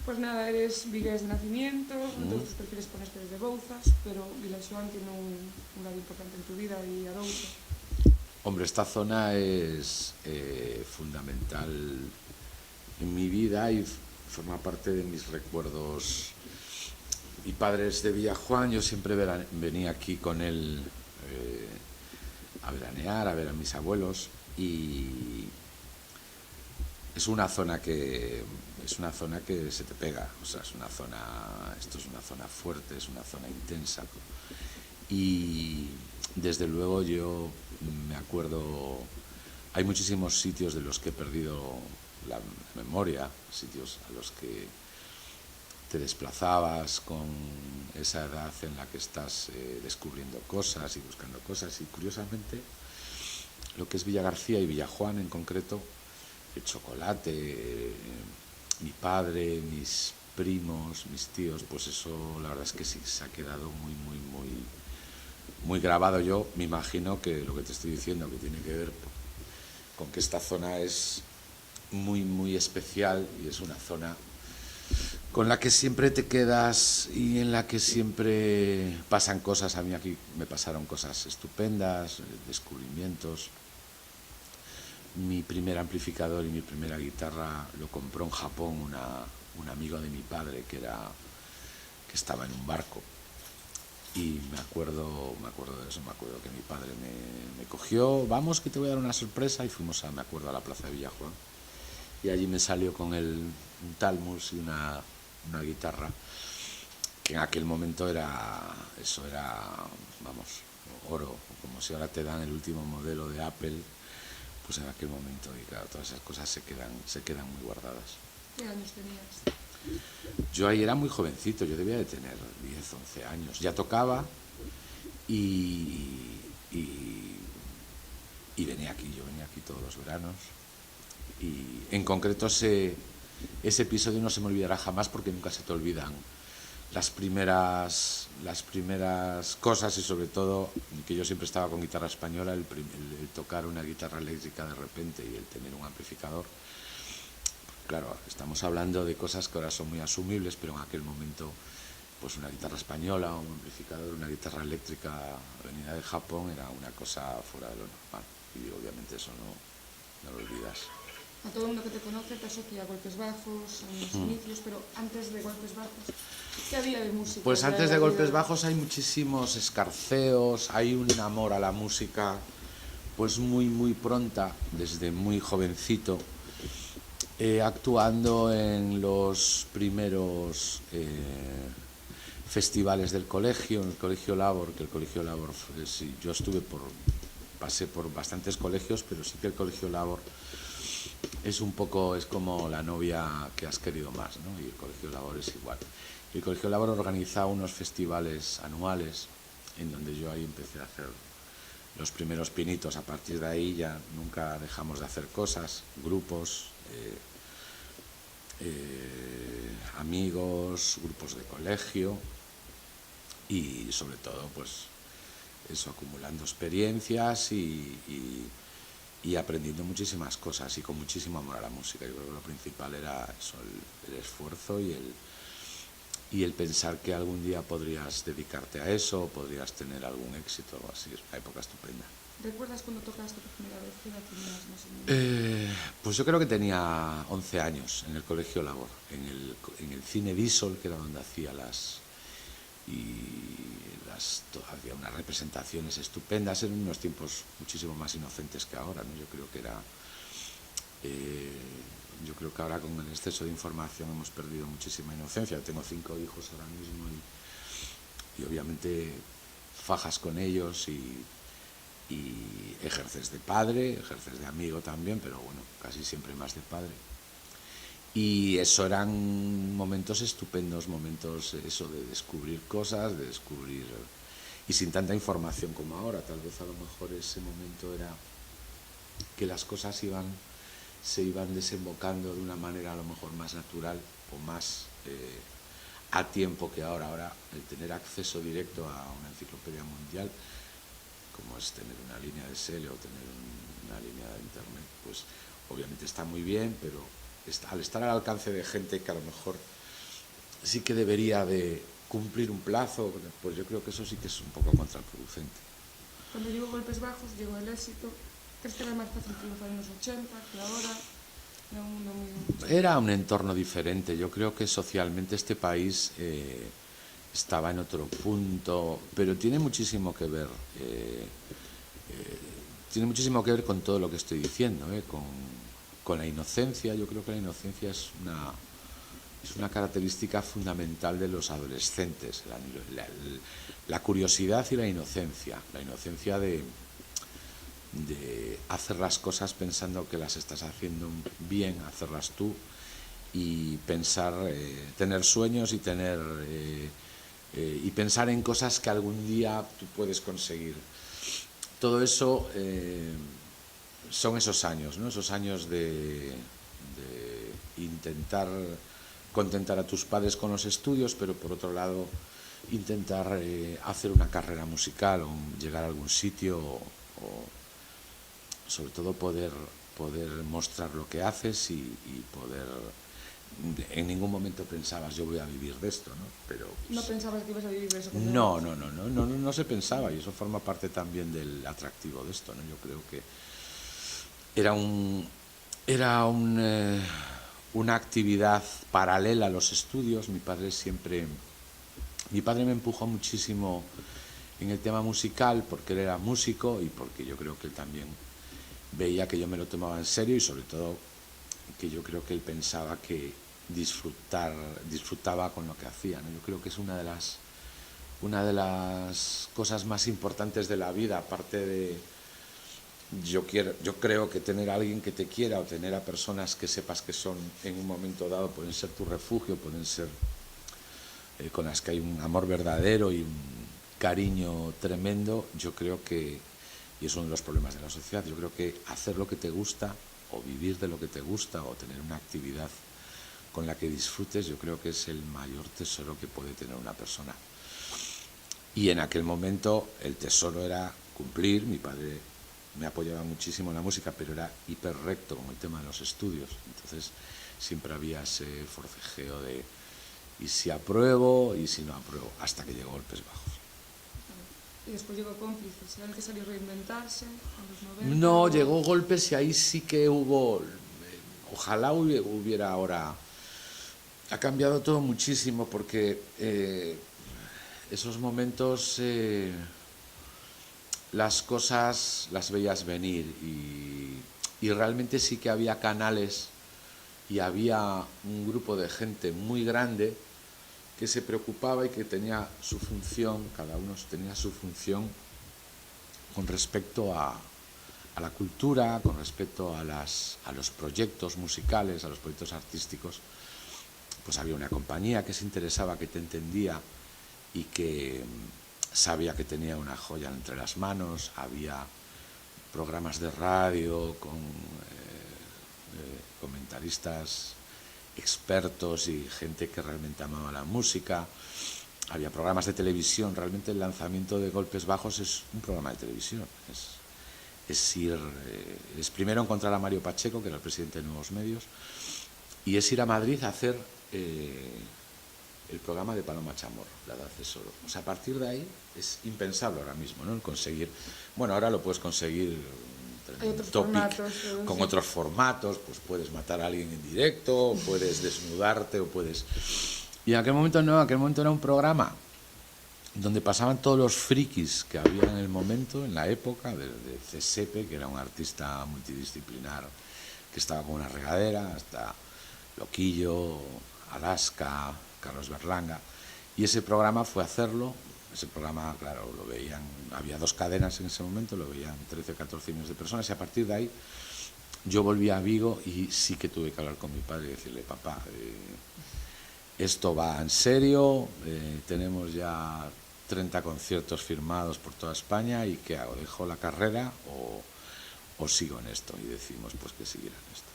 Pues nada, eres vigués de nacimiento, entonces prefieres ponerte desde Bouzas, pero Vilaxoán tiene un lado importante en tu vida y Arousa. Hombre, esta zona es fundamental en mi vida y forma parte de mis recuerdos. Mi padre es de Villajuán, yo siempre venía aquí con él a veranear, a ver a mis abuelos, y es una zona que se te pega, o sea, esto es una zona fuerte, es una zona intensa. Y desde luego yo me acuerdo, hay muchísimos sitios de los que he perdido la memoria, sitios a los que te desplazabas con esa edad en la que estás descubriendo cosas y buscando cosas. Y curiosamente, lo que es Villagarcía y Villajuán en concreto, el chocolate, mi padre, mis primos, mis tíos, pues eso la verdad es que sí, se ha quedado muy grabado. Yo me imagino que lo que te estoy diciendo, que tiene que ver con que esta zona es muy especial y es una zona con la que siempre te quedas y en la que siempre pasan cosas. A mí aquí me pasaron cosas estupendas, descubrimientos. Mi primer amplificador y mi primera guitarra lo compró en Japón un amigo de mi padre que estaba en un barco. Y me acuerdo de eso, me acuerdo que mi padre me cogió, vamos que te voy a dar una sorpresa, y fuimos me acuerdo, a la plaza de Villajuán. Y allí me salió con un Talmus y una guitarra, que en aquel momento eso era, vamos, oro, como si ahora te dan el último modelo de Apple, pues en aquel momento, y claro, todas esas cosas se quedan muy guardadas. ¿Qué años tenías? Yo ahí era muy jovencito, yo debía de tener 10, 11 años. Ya tocaba y, y, y yo venía aquí todos los veranos. Y en concreto ese episodio no se me olvidará jamás, porque nunca se te olvidan las primeras cosas, y sobre todo que yo siempre estaba con guitarra española, el tocar una guitarra eléctrica de repente y el tener un amplificador. Claro, estamos hablando de cosas que ahora son muy asumibles, pero en aquel momento, pues una guitarra española, un amplificador, una guitarra eléctrica venida de Japón era una cosa fuera de lo normal. Y obviamente eso no lo olvidas. A todo el mundo que te conoce te asocia a Golpes Bajos, a los inicios, pero antes de Golpes Bajos, ¿qué había de música? Pues antes de Golpes Bajos hay muchísimos escarceos, hay un amor a la música pues muy pronta, desde muy jovencito, actuando en los primeros festivales del colegio, en el Colegio Labor, que el Colegio Labor, sí, yo pasé por bastantes colegios, pero sí que el Colegio Labor es como la novia que has querido más, ¿no? Y el Colegio Labor es igual. El Colegio Labor organiza unos festivales anuales en donde yo ahí empecé a hacer los primeros pinitos. A partir de ahí ya nunca dejamos de hacer cosas, grupos, amigos, grupos de colegio, y sobre todo pues eso, acumulando experiencias y aprendiendo muchísimas cosas y con muchísimo amor a la música. Yo creo que lo principal era eso, el esfuerzo y el pensar que algún día podrías dedicarte a eso, podrías tener algún éxito, así. Es una época estupenda. ¿Recuerdas cuando tocaste por primera vez? ¿Qué edad tenías más o menos? Pues yo creo que tenía 11 años en el Colegio Labor, en el Cine Visol, que era donde hacía había unas representaciones estupendas, en unos tiempos muchísimo más inocentes que ahora, ¿no? Yo creo que ahora, con el exceso de información, hemos perdido muchísima inocencia. Yo tengo 5 hijos ahora mismo y obviamente fajas con ellos y ejerces de padre, ejerces de amigo también, pero bueno, casi siempre más de padre. Y eso eran momentos estupendos, momentos eso de descubrir cosas, y sin tanta información como ahora. Tal vez a lo mejor ese momento era que las cosas se iban desembocando de una manera a lo mejor más natural o más a tiempo que ahora. Ahora, el tener acceso directo a una enciclopedia mundial, como es tener una línea de SL o tener una línea de internet, pues obviamente está muy bien, pero al estar al alcance de gente que a lo mejor sí que debería de cumplir un plazo, pues yo creo que eso sí que es un poco contraproducente. Cuando llegó Golpes Bajos, llegó el éxito. ¿Crees que era más fácil triunfar en los 80 que ahora? Era un entorno diferente. Yo creo que socialmente este país estaba en otro punto, pero tiene muchísimo que ver. Tiene muchísimo que ver con todo lo que estoy diciendo, con la inocencia. Yo creo que la inocencia es una característica fundamental de los adolescentes, la curiosidad y la inocencia de hacer las cosas pensando que las estás haciendo bien, hacerlas tú y pensar, tener sueños y pensar en cosas que algún día tú puedes conseguir. Todo eso son esos años, ¿no? Esos años de intentar contentar a tus padres con los estudios, pero por otro lado intentar hacer una carrera musical o llegar a algún sitio o sobre todo poder mostrar lo que haces y poder... En ningún momento pensabas yo voy a vivir de esto, ¿no? Pero ¿No pensabas que ibas a vivir de eso? No se pensaba, y eso forma parte también del atractivo de esto, ¿no? Yo creo que era una actividad paralela a los estudios. Mi padre me empujó muchísimo en el tema musical porque él era músico y porque yo creo que él también veía que yo me lo tomaba en serio y sobre todo que yo creo que él pensaba que disfrutaba con lo que hacía, ¿no? Yo creo que es una de las cosas más importantes de la vida, aparte de yo creo que tener a alguien que te quiera o tener a personas que sepas que son en un momento dado pueden ser tu refugio, pueden ser con las que hay un amor verdadero y un cariño tremendo. Yo creo que, y es uno de los problemas de la sociedad, yo creo que hacer lo que te gusta o vivir de lo que te gusta o tener una actividad con la que disfrutes, yo creo que es el mayor tesoro que puede tener una persona. Y en aquel momento el tesoro era cumplir. Mi padre me apoyaba muchísimo en la música, pero era hiper recto con el tema de los estudios. Entonces siempre había ese forcejeo de y si apruebo y si no apruebo, hasta que llegó Golpes Bajos. Y después llegó Cómplices. ¿Era necesario reinventarse en los 90? No, llegó Golpes y ahí sí que hubo... Ojalá hubiera ahora... Ha cambiado todo muchísimo porque esos momentos las cosas las veías venir y realmente sí que había canales y había un grupo de gente muy grande que se preocupaba y que tenía su función, cada uno tenía su función con respecto a la cultura, con respecto a los proyectos musicales, a los proyectos artísticos. Pues había una compañía que se interesaba, que te entendía y que sabía que tenía una joya entre las manos. Había programas de radio con comentaristas expertos y gente que realmente amaba la música. Había programas de televisión. Realmente el lanzamiento de Golpes Bajos es un programa de televisión. Es primero encontrar a Mario Pacheco, que era el presidente de Nuevos Medios, y es ir a Madrid a hacer el programa de Paloma Chamorro, La Edad es Oro. O sea, a partir de ahí es impensable ahora mismo, ¿no? El conseguir... Bueno, ahora lo puedes conseguir con otros formatos, pues puedes matar a alguien en directo, puedes desnudarte o puedes... Y en aquel momento no, en aquel momento era un programa donde pasaban todos los frikis que había en el momento, en la época, de Cesepe, que era un artista multidisciplinar que estaba con una regadera, hasta Loquillo, Alaska, Carlos Berlanga, y ese programa fue hacerlo. Ese programa, claro, lo veían, había 2 cadenas en ese momento, lo veían 13 o 14 millones de personas, y a partir de ahí yo volví a Vigo y sí que tuve que hablar con mi padre y decirle, papá, esto va en serio, tenemos ya 30 conciertos firmados por toda España, ¿y qué hago? ¿Dejo la carrera o sigo en esto? Y decimos pues que siguiera en esto.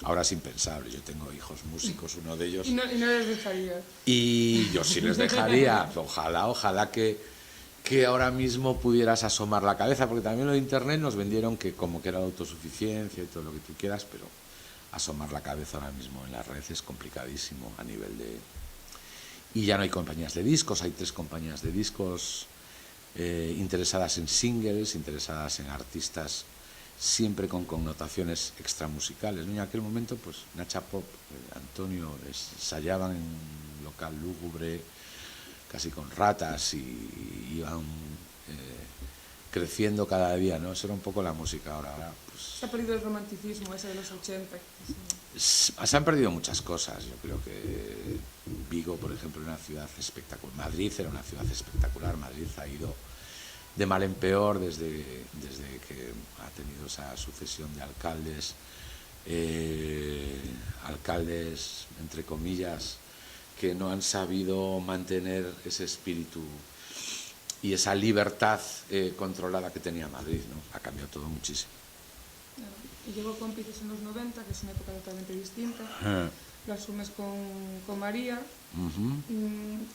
Ahora es impensable, yo tengo hijos músicos, uno de ellos... Y no les dejaría. Y yo sí les dejaría, ojalá que ahora mismo pudieras asomar la cabeza, porque también lo de internet nos vendieron que como que era la autosuficiencia y todo lo que tú quieras, pero asomar la cabeza ahora mismo en la red es complicadísimo a nivel de... Y ya no hay compañías de discos, hay 3 compañías de discos interesadas en singles, interesadas en artistas siempre con connotaciones extramusicales, ¿no? Y en aquel momento, pues, Nacha Pop, Antonio, ensayaban en un local lúgubre, casi con ratas, y iban creciendo cada día, ¿no? Eso era un poco la música ahora pues... Se ha perdido el romanticismo ese de los 80. Se han perdido muchas cosas. Yo creo que Vigo, por ejemplo, era una ciudad espectacular. Madrid era una ciudad espectacular. Madrid ha ido de mal en peor desde que ha tenido esa sucesión de alcaldes, alcaldes, entre comillas, que no han sabido mantener ese espíritu y esa libertad controlada que tenía Madrid, ¿no? Ha cambiado todo muchísimo. Y llegó Cómplices en los 90, que es una época totalmente distinta. Lo asumes con María.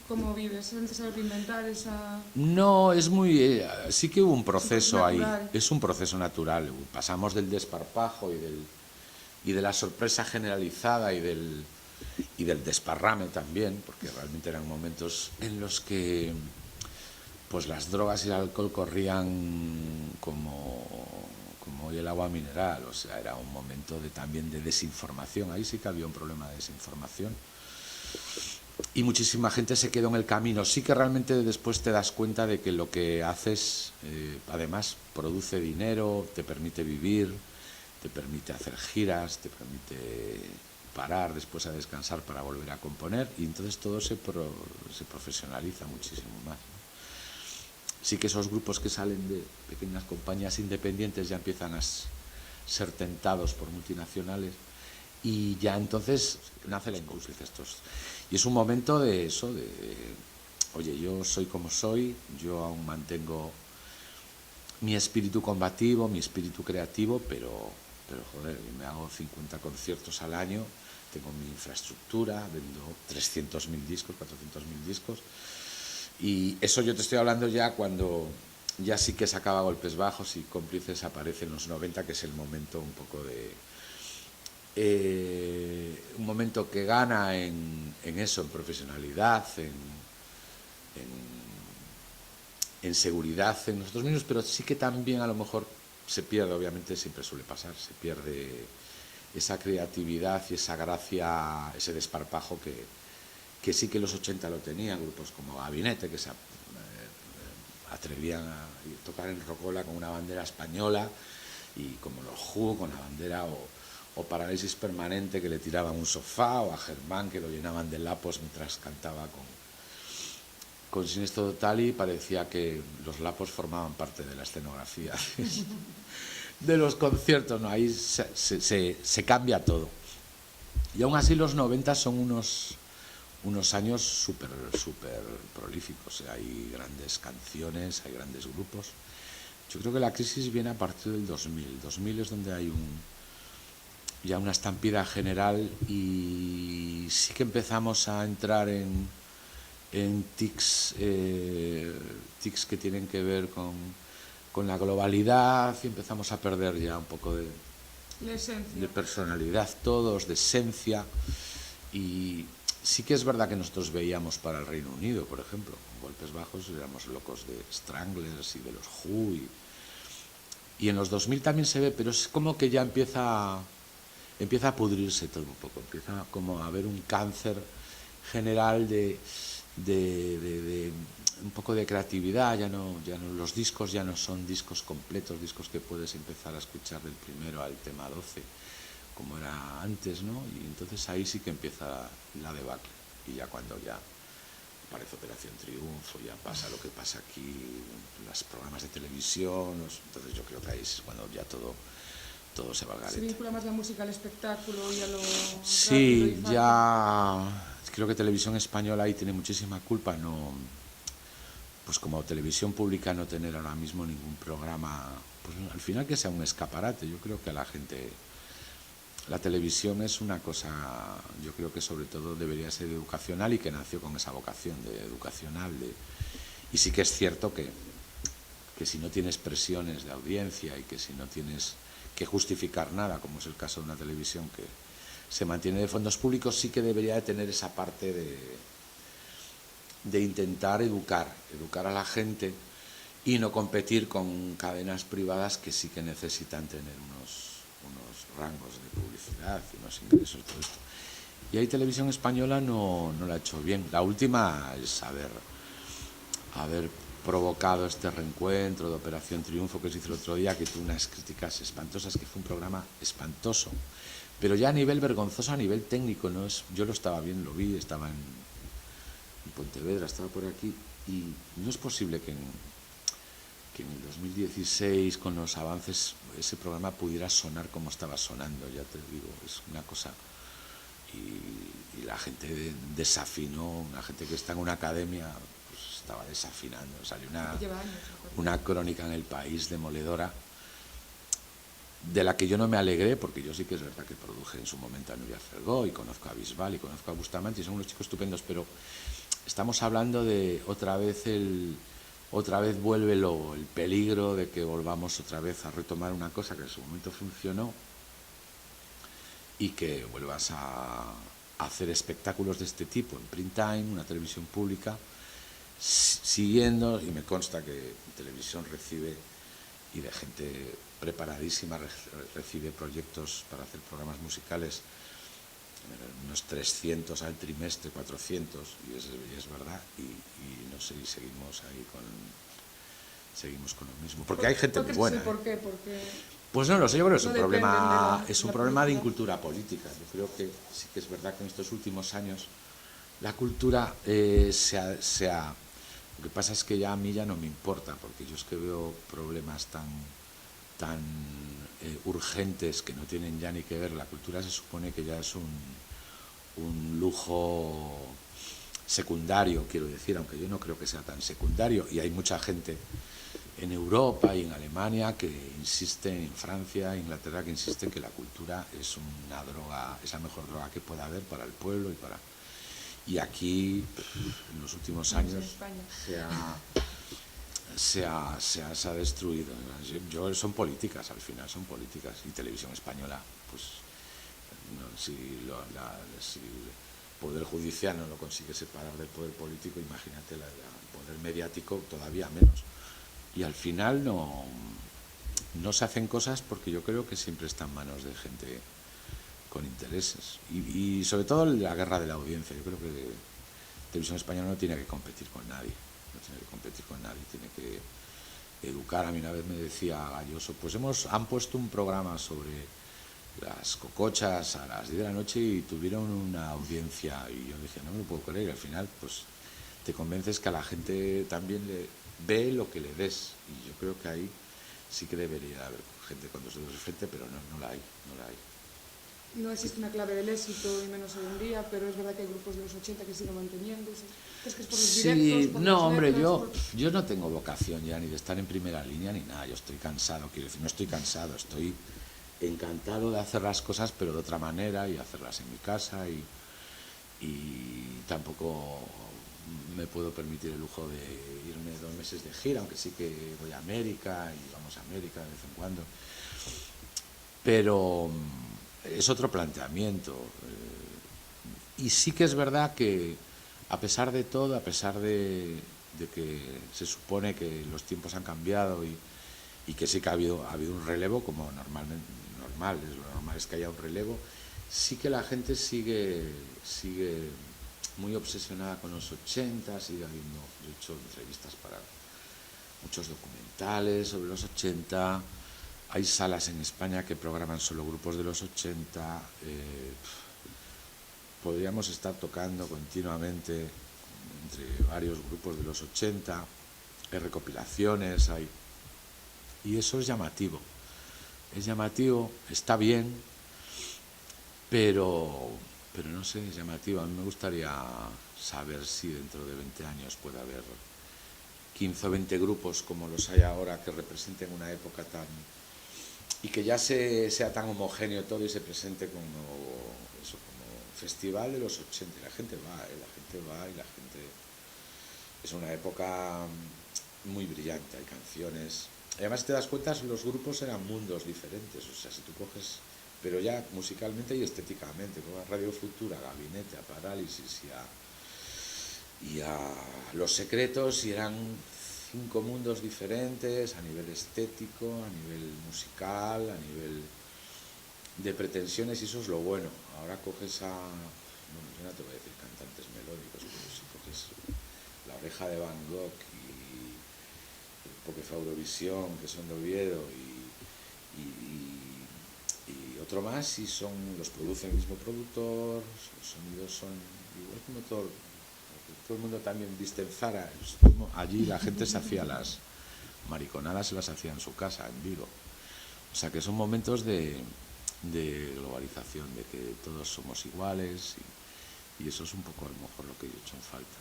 ¿Cómo vives? ¿Es necesario reinventar esa...? No, es muy... sí que hubo un proceso ahí. Es un proceso natural. Pasamos del desparpajo y de la sorpresa generalizada y del desparrame también, porque realmente eran momentos en los que pues las drogas y el alcohol corrían como hoy el agua mineral. O sea, era un momento también de desinformación. Ahí sí que había un problema de desinformación. Y muchísima gente se quedó en el camino. Sí que realmente después te das cuenta de que lo que haces, además, produce dinero, te permite vivir, te permite hacer giras, te permite parar después a descansar para volver a componer, y entonces todo se profesionaliza muchísimo más. Sí que esos grupos que salen de pequeñas compañías independientes ya empiezan a ser tentados por multinacionales, y ya entonces nace la industria. Y es un momento de eso, oye, yo soy como soy, yo aún mantengo mi espíritu combativo, mi espíritu creativo, pero joder, me hago 50 conciertos al año, tengo mi infraestructura, vendo 300.000 discos, 400.000 discos, y eso yo te estoy hablando ya cuando ya sí que sacaba Golpes Bajos y Cómplices aparece en los 90, que es el momento un poco de... un momento que gana en eso, en profesionalidad, en seguridad en nosotros mismos, pero sí que también a lo mejor se pierde, obviamente siempre suele pasar, se pierde esa creatividad y esa gracia, ese desparpajo que sí que los 80 lo tenían, grupos como Gabinete, que se atrevían a tocar en Rocola con una bandera española, y como los Who con la bandera, o Parálisis Permanente, que le tiraban un sofá, o a Germán, que lo llenaban de lapos mientras cantaba con Siniestro Total, y parecía que los lapos formaban parte de la escenografía de los conciertos, ¿no? Ahí se cambia todo. Y aún así los 90 son unos años súper prolíficos. Hay grandes canciones, hay grandes grupos. Yo creo que la crisis viene a partir del 2000. 2000 es donde hay ya una estampida general, y sí que empezamos a entrar en tics que tienen que ver con la globalidad, y empezamos a perder ya un poco de personalidad todos, de esencia. Y sí que es verdad que nosotros veíamos para el Reino Unido, por ejemplo, con Golpes Bajos, éramos locos de Stranglers y de los Who, y en los 2000 también se ve, pero es como que ya empieza a pudrirse todo un poco, empieza como a haber un cáncer general de un poco de creatividad. Ya no, los discos ya no son discos completos, discos que puedes empezar a escuchar del primero al tema 12, como era antes, ¿no? Y entonces ahí sí que empieza la debacle, y ya cuando ya aparece Operación Triunfo, ya pasa lo que pasa aquí, los programas de televisión, entonces yo creo que ahí es cuando ya todo se va al garete. ¿Se vincula más la música al espectáculo y a lo sí, ya creo que Televisión Española ahí tiene muchísima culpa, no, pues como televisión pública, no tener ahora mismo ningún programa, pues al final que sea un escaparate. Yo creo que a la gente, la televisión es una cosa, yo creo que sobre todo debería ser educacional, y que nació con esa vocación de educacional, y sí que es cierto que si no tienes presiones de audiencia, y que si no tienes que justificar nada, como es el caso de una televisión se mantiene de fondos públicos, sí que debería de tener esa parte de intentar educar a la gente y no competir con cadenas privadas que sí que necesitan tener unos rangos de publicidad y unos ingresos, todo esto. Y ahí Televisión Española no lo ha hecho bien. La última es haber provocado este reencuentro de Operación Triunfo que se hizo el otro día, que tuvo unas críticas espantosas, que fue un programa espantoso, pero ya a nivel vergonzoso, a nivel técnico, ¿no? Yo lo estaba viendo, lo vi, estaba en Pontevedra, estaba por aquí, y no es posible que en el 2016, con los avances, ese programa pudiera sonar como estaba sonando, ya te digo, es una cosa. Y la gente desafinó, la gente que está en una academia pues estaba desafinando. Salió una crónica en El País demoledora, de la que yo no me alegré, porque yo sí que es verdad que produje en su momento a Nuria Fergó y conozco a Bisbal y conozco a Bustamante y son unos chicos estupendos, pero estamos hablando de otra vez vuelve el peligro de que volvamos otra vez a retomar una cosa que en su momento funcionó y que vuelvas a hacer espectáculos de este tipo en print time, una televisión pública, siguiendo, y me consta que televisión recibe, y de gente preparadísima, recibe proyectos para hacer programas musicales, unos 300 al trimestre, 400, y es verdad, y no sé, y seguimos ahí con lo mismo, porque hay gente muy buena. ¿Por qué? Porque pues no lo sé, yo creo que es un problema de incultura política. Yo creo que sí que es verdad que en estos últimos años la cultura lo que pasa es que ya a mí ya no me importa, porque yo es que veo problemas tan urgentes que no tienen ya ni que ver. La cultura se supone que ya es un lujo secundario, quiero decir, aunque yo no creo que sea tan secundario, y hay mucha gente en Europa y en Alemania que insisten, en Francia, Inglaterra, que insisten que la cultura es una droga, es la mejor droga que pueda haber para el pueblo y aquí en los últimos años se ha destruido. Son políticas, al final son políticas, y Televisión Española, pues si el poder judicial no lo consigue separar del poder político, imagínate el poder mediático todavía menos. Y al final no se hacen cosas porque yo creo que siempre está en manos de gente con intereses. Y sobre todo la guerra de la audiencia. Yo creo que Televisión Española no tiene que competir con nadie. Tiene que educar. A mí una vez me decía Galloso, pues han puesto un programa sobre las cocochas a las 10 de la noche y tuvieron una audiencia. Y yo dije, no me lo puedo creer. Y al final, pues te convences que a la gente también ve lo que le des, y yo creo que ahí sí que debería haber gente con dos dedos de frente, pero no la hay. No existe una clave del éxito, y menos hoy en día, pero es verdad que hay grupos de los 80 que siguen manteniéndose. ¿Es que es por los directos? Por no, las hombre, letras, yo no tengo vocación ya ni de estar en primera línea ni nada. Yo estoy cansado, quiero decir, no estoy cansado, estoy encantado de hacer las cosas, pero de otra manera, y hacerlas en mi casa, y tampoco me puedo permitir el lujo de irme 2 meses de gira, aunque sí que voy a América y vamos a América de vez en cuando, pero es otro planteamiento, y sí que es verdad que a pesar de todo, a pesar de que se supone que los tiempos han cambiado y que sí que ha habido un relevo, como lo normal es que haya un relevo, sí que la gente sigue muy obsesionada con los 80, sigue habiendo, yo he hecho entrevistas para muchos documentales sobre los 80, hay salas en España que programan solo grupos de los 80, podríamos estar tocando continuamente entre varios grupos de los 80, hay recopilaciones, y eso es llamativo, está bien, pero no sé, es llamativo. A mí me gustaría saber si dentro de 20 años puede haber 15 o 20 grupos como los hay ahora que representen una época tan... y que ya sea tan homogéneo todo y se presente como festival de los 80. Y la gente va y la gente... Es una época muy brillante, hay canciones... Además, te das cuenta, los grupos eran mundos diferentes. O sea, si tú coges pero ya musicalmente y estéticamente, como a Radio Futura, a Gabinete, a Parálisis y a Los Secretos, y eran 5 mundos diferentes a nivel estético, a nivel musical, a nivel de pretensiones, y eso es lo bueno. Ahora coges bueno, yo no te voy a decir cantantes melódicos, pero si coges La Oreja de Van Gogh y porque fue Eurovisión, que son de Oviedo, y otro más, y los produce el mismo productor, los sonidos son igual como todo el mundo también viste en Zara. Allí la gente se hacía las mariconadas, se las hacía en su casa, en Vigo. O sea que son momentos de globalización, de que todos somos iguales, y eso es un poco a lo mejor lo que yo he hecho en falta.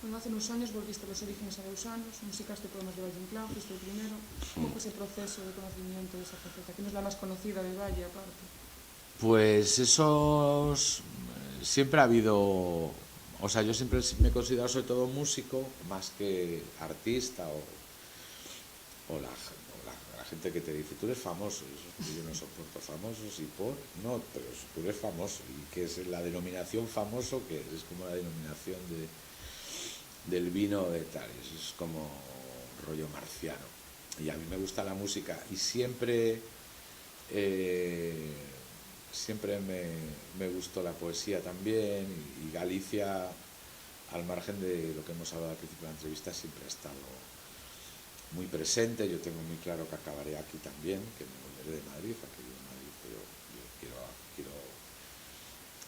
Bueno, hace unos años volviste a los orígenes arausanos, musicaste poemas de Valle Inclán, fuiste el primero. ¿Cómo fue ese proceso de conocimiento de esa faceta, que no es la más conocida de Valle aparte? Pues esos siempre ha habido, o sea, yo siempre me he considerado sobre todo músico más que artista o la gente que te dice tú eres famoso, yo no soporto famosos y no, pero tú eres famoso, y que es la denominación famoso, que es como la denominación del vino de tal, es como rollo marciano. Y a mí me gusta la música y siempre me gustó la poesía también, y Galicia, al margen de lo que hemos hablado al principio de la entrevista, siempre ha estado muy presente. Yo tengo muy claro que acabaré aquí también, que me volveré de Madrid, aquí vivo en Madrid, pero yo quiero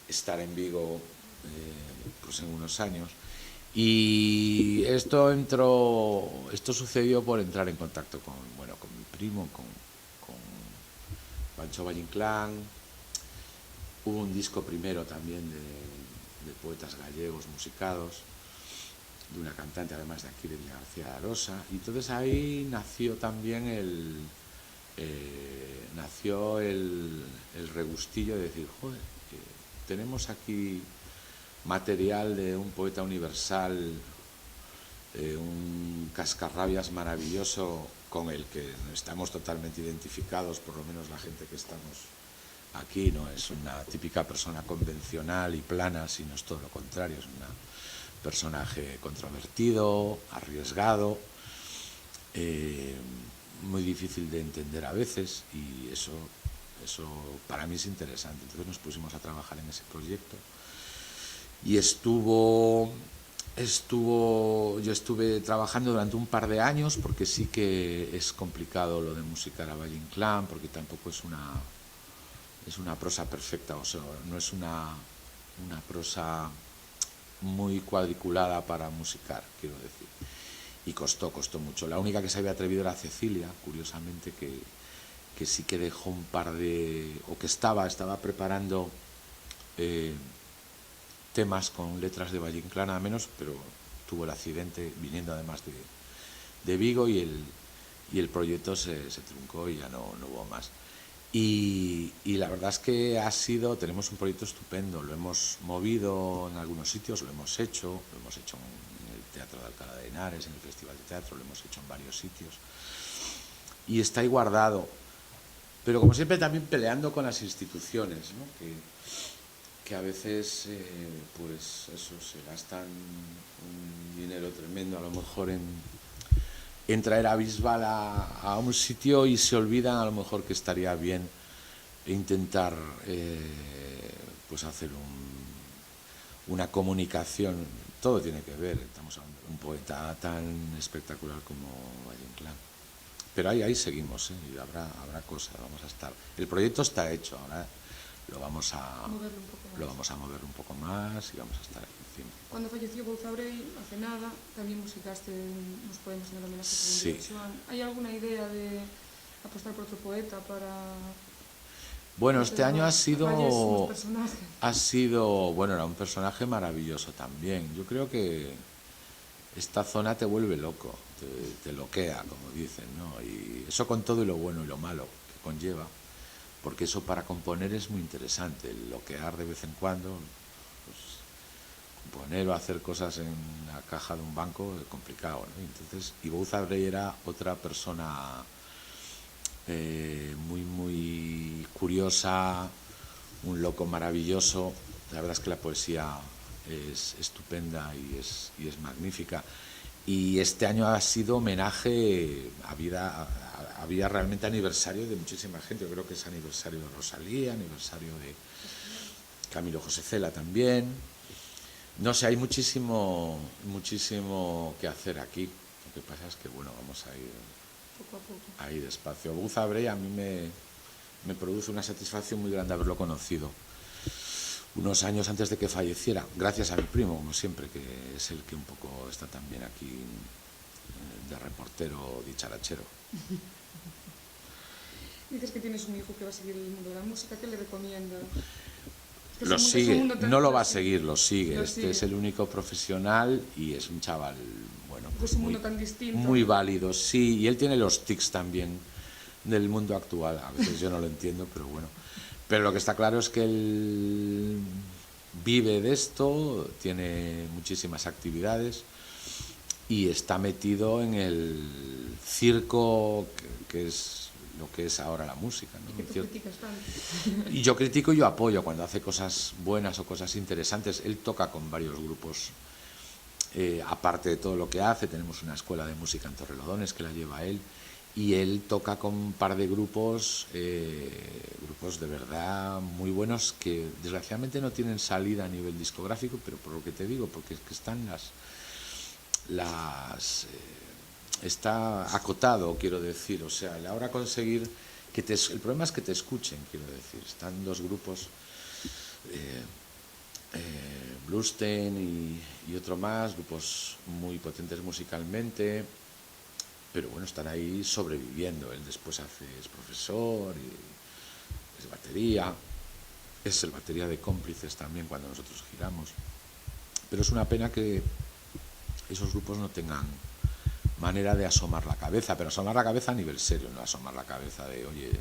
estar en Vigo pues en unos años. Y esto sucedió por entrar en contacto con mi primo, con Pancho Valle Inclán. Hubo un disco primero también de poetas gallegos musicados, de una cantante además de aquí, de Villa García de Arosa, y entonces ahí nació también el regustillo de decir, joder, tenemos aquí material de un poeta universal, un cascarrabias maravilloso con el que estamos totalmente identificados, por lo menos la gente que estamos aquí no es una típica persona convencional y plana, sino es todo lo contrario, es un personaje controvertido, arriesgado, muy difícil de entender a veces, y eso para mí es interesante. Entonces nos pusimos a trabajar en ese proyecto y yo estuve trabajando durante un par de años, porque sí que es complicado lo de musicar a Valle Inclán, porque tampoco es una prosa perfecta, o sea, no es una prosa muy cuadriculada para musicar, quiero decir, y costó mucho. La única que se había atrevido era Cecilia, curiosamente, que sí que dejó un par o que estaba preparando temas con letras de Valle Inclán a menos, pero tuvo el accidente viniendo además de Vigo, y el proyecto se truncó y ya no hubo más. Y la verdad es que tenemos un proyecto estupendo, lo hemos movido en algunos sitios, lo hemos hecho en el Teatro de Alcalá de Henares, en el Festival de Teatro, lo hemos hecho en varios sitios, y está ahí guardado, pero como siempre también peleando con las instituciones, ¿no? que a veces pues eso, se gastan un dinero tremendo a lo mejor en traer a Bisbal a un sitio, y se olvidan a lo mejor que estaría bien intentar pues hacer una comunicación. Todo tiene que ver, estamos hablando de un poeta tan espectacular como Valle Inclán. Pero ahí seguimos, y habrá cosas, vamos a estar. El proyecto está hecho, ahora lo vamos a mover un poco más y vamos a estar aquí encima. Cuando falleció Bouza Brey, hace nada, también musicaste unos poemas en el homenaje a Sí. Joan. ¿Hay alguna idea de apostar por otro poeta para...? Bueno, este año ha sido, era un personaje maravilloso también. Yo creo que esta zona te vuelve loco, te loquea, como dicen, ¿no? Y eso con todo y lo bueno y lo malo que conlleva, porque eso para componer es muy interesante, el loquear de vez en cuando, pues componer o hacer cosas en la caja de un banco es complicado, ¿no? Entonces, y Bouza Brey era otra persona muy, muy curiosa, un loco maravilloso. La verdad es que la poesía es estupenda y es magnífica. Y este año ha sido homenaje, había realmente aniversario de muchísima gente. Yo creo que es aniversario de Rosalía, aniversario de Camilo José Cela también. No sé, hay muchísimo que hacer aquí. Lo que pasa es que, bueno, vamos a ir poco a poco. Ahí despacio. Buz Abrey a mí me produce una satisfacción muy grande haberlo conocido unos años antes de que falleciera, gracias a mi primo, como siempre, que es el que un poco está también aquí de reportero dicharachero. Dices que tienes un hijo que va a seguir el mundo de la música, ¿qué le recomiendas? Lo sigue, no lo va a seguir, lo sigue. Este es el único profesional y es un chaval, bueno, pues un mundo tan distinto, muy válido, sí, y él tiene los tics también del mundo actual. A veces yo no lo entiendo, pero bueno. Pero lo que está claro es que él vive de esto, tiene muchísimas actividades y está metido en el circo que es lo que es ahora la música, ¿no? ¿Y que tú criticas tanto? Y yo critico y yo apoyo cuando hace cosas buenas o cosas interesantes. Él toca con varios grupos, aparte de todo lo que hace. Tenemos una escuela de música en Torrelodones que la lleva él, y él toca con un par de grupos de verdad muy buenos que desgraciadamente no tienen salida a nivel discográfico, pero por lo que te digo, porque es que están está acotado, quiero decir, o sea, a la hora de conseguir el problema es que te escuchen, quiero decir. Están dos grupos, Bluestein y otro más, grupos muy potentes musicalmente, pero bueno, están ahí sobreviviendo. Él después es profesor y es batería, es el batería de Cómplices también cuando nosotros giramos. Pero es una pena que esos grupos no tengan manera de asomar la cabeza, pero asomar la cabeza a nivel serio, no asomar la cabeza de, oye,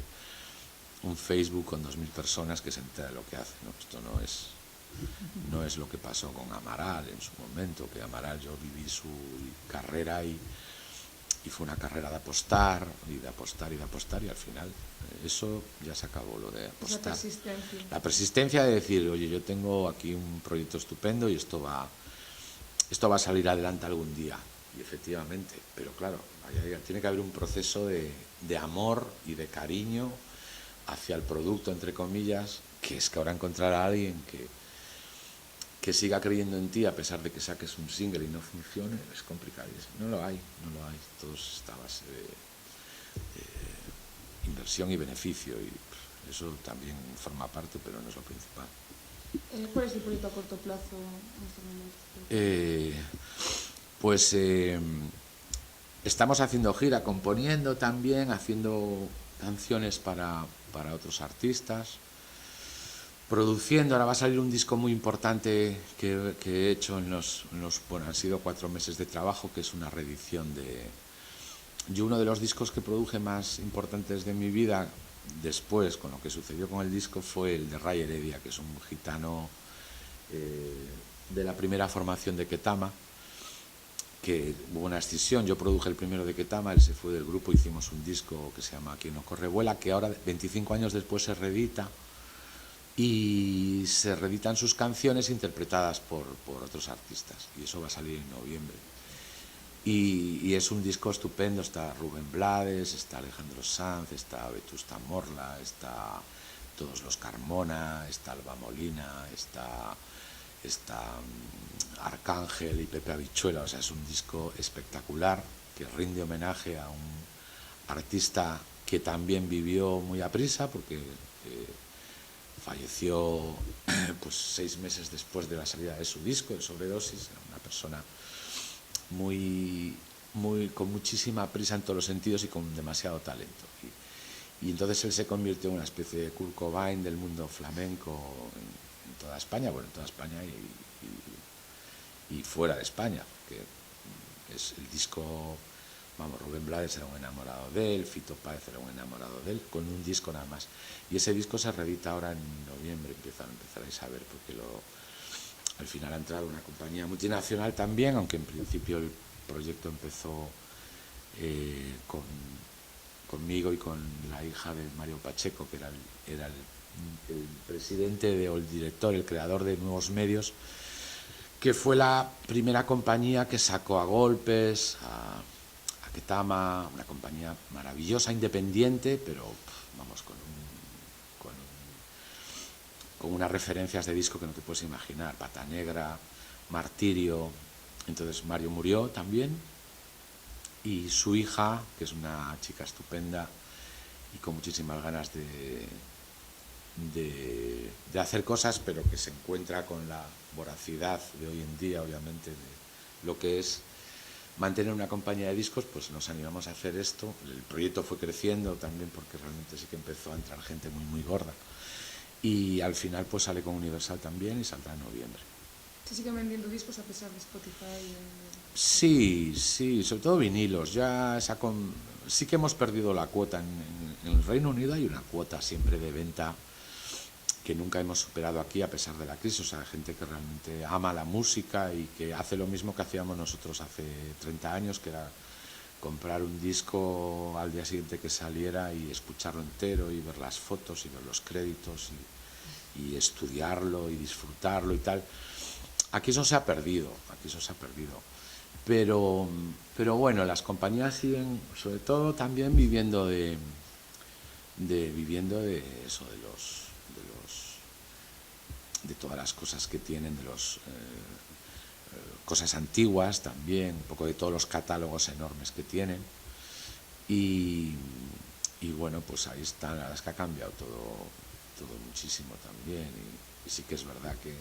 un Facebook con 2.000 personas que se entera de lo que hace, ¿no? Esto no es lo que pasó con Amaral en su momento, que Amaral, yo viví su carrera y fue una carrera de apostar y de apostar y de apostar, y al final eso ya se acabó, lo de apostar. La persistencia de decir, oye, yo tengo aquí un proyecto estupendo y esto va a salir adelante algún día. Y efectivamente, pero claro, tiene que haber un proceso de amor y de cariño hacia el producto, entre comillas, que es que ahora encontrar a alguien que siga creyendo en ti a pesar de que saques un single y no funcione es complicadísimo. No lo hay. Todo está a base de inversión y beneficio, y eso también forma parte, pero no es lo principal. ¿Cuál es el proyecto a corto plazo en estos momentos? Estamos haciendo gira, componiendo también, haciendo canciones para otros artistas, produciendo. Ahora va a salir un disco muy importante que he hecho han sido 4 meses de trabajo, que es una reedición yo uno de los discos que produje más importantes de mi vida, después, con lo que sucedió con el disco, fue el de Ray Heredia, que es un gitano de la primera formación de Ketama, que hubo una escisión. Yo produje el primero de Ketama, él se fue del grupo, hicimos un disco que se llama Quien no corre vuela, que ahora, 25 años después, se reedita, y se reeditan sus canciones interpretadas por otros artistas, y eso va a salir en noviembre. Y es un disco estupendo. Está Rubén Blades, está Alejandro Sanz, está Vetusta Morla, está todos los Carmona, está Alba Molina, está Arcángel y Pepe Habichuela. O sea, es un disco espectacular que rinde homenaje a un artista que también vivió muy a prisa, porque falleció pues 6 meses después de la salida de su disco, de sobredosis. Era una persona con muchísima prisa en todos los sentidos y con demasiado talento. Y entonces él se convirtió en una especie de Kurt Cobain del mundo flamenco en toda España, bueno, en toda España y fuera de España, que es el disco, vamos, Rubén Blades era un enamorado de él, Fito Páez era un enamorado de él, con un disco nada más. Y ese disco se reedita ahora en noviembre, empezaréis a ver, porque al final ha entrado una compañía multinacional también, aunque en principio el proyecto empezó con conmigo y con la hija de Mario Pacheco, que era el presidente o el director, el creador de Nuevos Medios, que fue la primera compañía que sacó a Golpes, a Ketama, una compañía maravillosa, independiente, pero vamos, con unas referencias de disco que no te puedes imaginar, Pata Negra, Martirio. Entonces Mario murió también, y su hija, que es una chica estupenda y con muchísimas ganas de hacer cosas, pero que se encuentra con la voracidad de hoy en día, obviamente, de lo que es mantener una compañía de discos, pues nos animamos a hacer esto. El proyecto fue creciendo también, porque realmente sí que empezó a entrar gente muy, muy gorda. Y al final pues sale con Universal también y saldrá en noviembre. ¿Se siguen vendiendo discos a pesar de Spotify? Sí, sobre todo vinilos. Sí que hemos perdido la cuota. En el Reino Unido hay una cuota siempre de venta que nunca hemos superado aquí a pesar de la crisis. O sea, gente que realmente ama la música y que hace lo mismo que hacíamos nosotros hace 30 años, que era comprar un disco al día siguiente que saliera y escucharlo entero y ver las fotos y ver los créditos y estudiarlo y disfrutarlo y tal. Aquí eso se ha perdido. Pero bueno, las compañías siguen, sobre todo, también viviendo de eso, de todas las cosas que tienen, de los cosas antiguas también, un poco de todos los catálogos enormes que tienen. Y bueno, pues ahí está. La verdad es que ha cambiado todo muchísimo también, y sí que es verdad que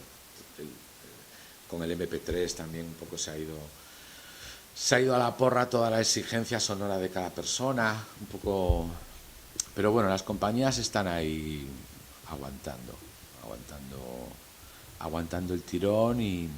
con el MP3 también un poco se ha ido a la porra toda la exigencia sonora de cada persona, un poco. Pero bueno, las compañías están ahí aguantando el tirón y